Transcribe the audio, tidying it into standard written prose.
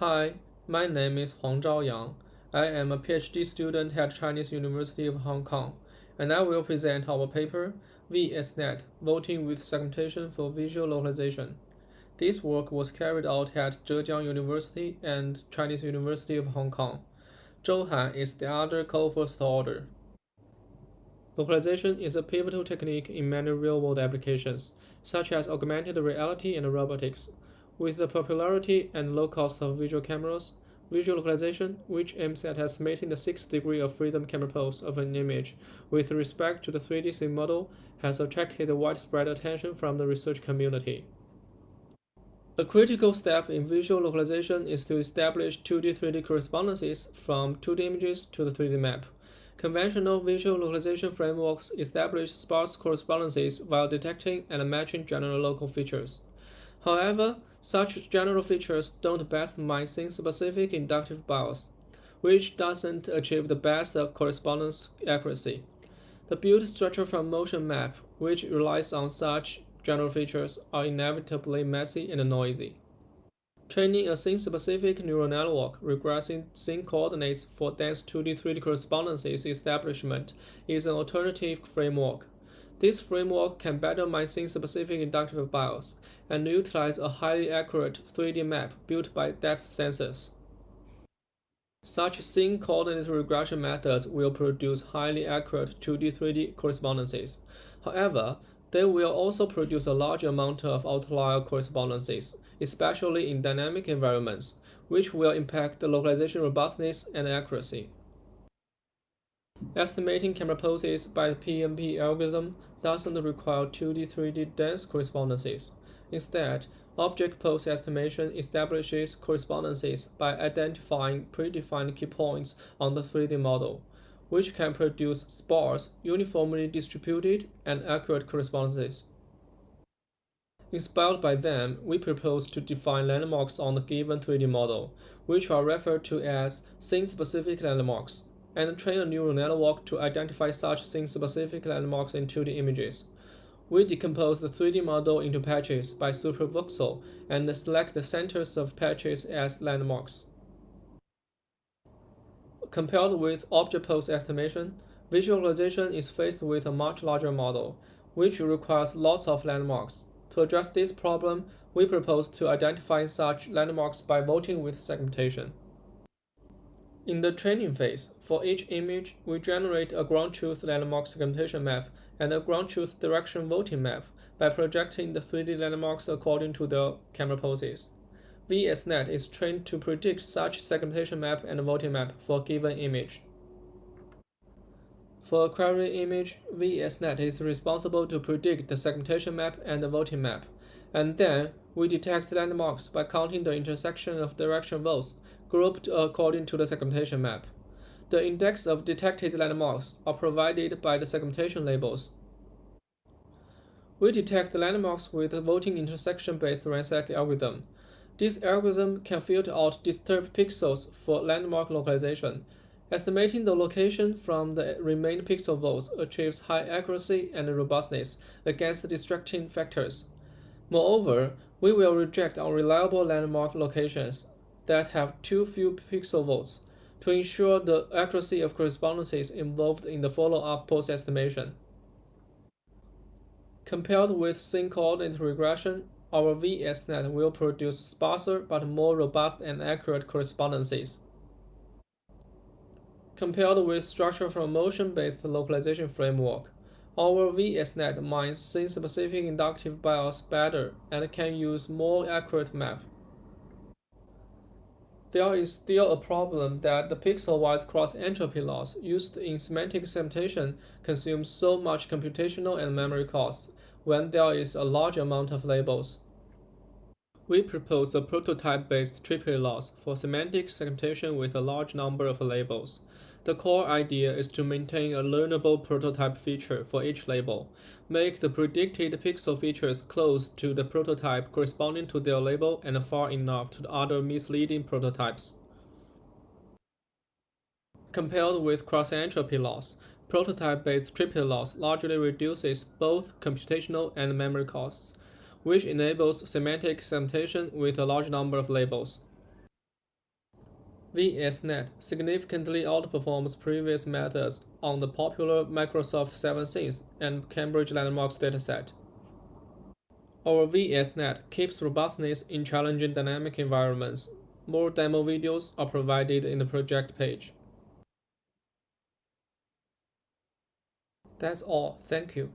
Hi, my name is Huang Zhaoyang. I am a PhD student at Chinese University of Hong Kong, and I will present our paper, VS-Net, Voting with Segmentation for Visual Localization. This work was carried out at Zhejiang University and Chinese University of Hong Kong. Zhou Han is the other co-first author. Localization is a pivotal technique in many real-world applications, such as augmented reality and robotics. With the popularity and low cost of visual cameras, visual localization, which aims at estimating the sixth degree of freedom camera pose of an image with respect to the 3D scene model, has attracted widespread attention from the research community. A critical step in visual localization is to establish 2D 3D correspondences from 2D images to the 3D map. Conventional visual localization frameworks establish sparse correspondences while detecting and matching general local features. However, such general features don't best mine scene-specific inductive bias, which doesn't achieve the best correspondence accuracy. The built structure from motion map, which relies on such general features, are inevitably messy and noisy. Training a scene-specific neural network regressing scene coordinates for dense 2D 3D correspondences establishment is an alternative framework. This framework can better mine scene-specific inductive bias and utilize a highly accurate 3D map built by depth sensors. Such scene coordinate regression methods will produce highly accurate 2D 3D correspondences. However, they will also produce a large amount of outlier correspondences, especially in dynamic environments, which will impact the localization robustness and accuracy. Estimating camera poses by the PMP algorithm doesn't require 2D 3D dense correspondences. Instead, object pose estimation establishes correspondences by identifying predefined key points on the 3D model, which can produce sparse, uniformly distributed, and accurate correspondences. Inspired by them, we propose to define landmarks on the given 3D model, which are referred to as scene-specific landmarks, and train a neural network to identify such scene-specific landmarks in 2D images. We decompose the 3D model into patches by supervoxel and select the centers of patches as landmarks. Compared with object pose estimation, visualization is faced with a much larger model, which requires lots of landmarks. To address this problem, we propose to identify such landmarks by voting with segmentation. In the training phase, for each image, we generate a ground truth landmark segmentation map and a ground truth direction voting map by projecting the 3D landmarks according to their camera poses. VS-Net is trained to predict such segmentation map and voting map for a given image. For a query image, VS-Net is responsible to predict the segmentation map and the voting map, and then we detect landmarks by counting the intersection of direction votes grouped according to the segmentation map. The index of detected landmarks are provided by the segmentation labels. We detect the landmarks with a voting intersection-based ransack algorithm. This algorithm can filter out disturbed pixels for landmark localization. Estimating the location from the remained pixel votes achieves high accuracy and robustness against distracting factors. Moreover, we will reject unreliable landmark locations that have too few pixel votes to ensure the accuracy of correspondences involved in the follow-up post-estimation. Compared with scene coordinate regression, our VS-Net will produce sparser but more robust and accurate correspondences. Compared with structure from motion-based localization framework, our VS-Net mines scene-specific inductive bias better and can use more accurate map. There is still a problem that the pixel-wise cross-entropy loss used in semantic segmentation consumes so much computational and memory costs when there is a large amount of labels. We propose a prototype-based triplet loss for semantic segmentation with a large number of labels. The core idea is to maintain a learnable prototype feature for each label, make the predicted pixel features close to the prototype corresponding to their label and far enough to the other misleading prototypes. Compared with cross-entropy loss, prototype-based triplet loss largely reduces both computational and memory costs, which enables semantic segmentation with a large number of labels. VS-Net significantly outperforms previous methods on the popular Microsoft 7 Scenes and Cambridge Landmarks dataset. Our VS-Net keeps robustness in challenging dynamic environments. More demo videos are provided in the project page. That's all. Thank you.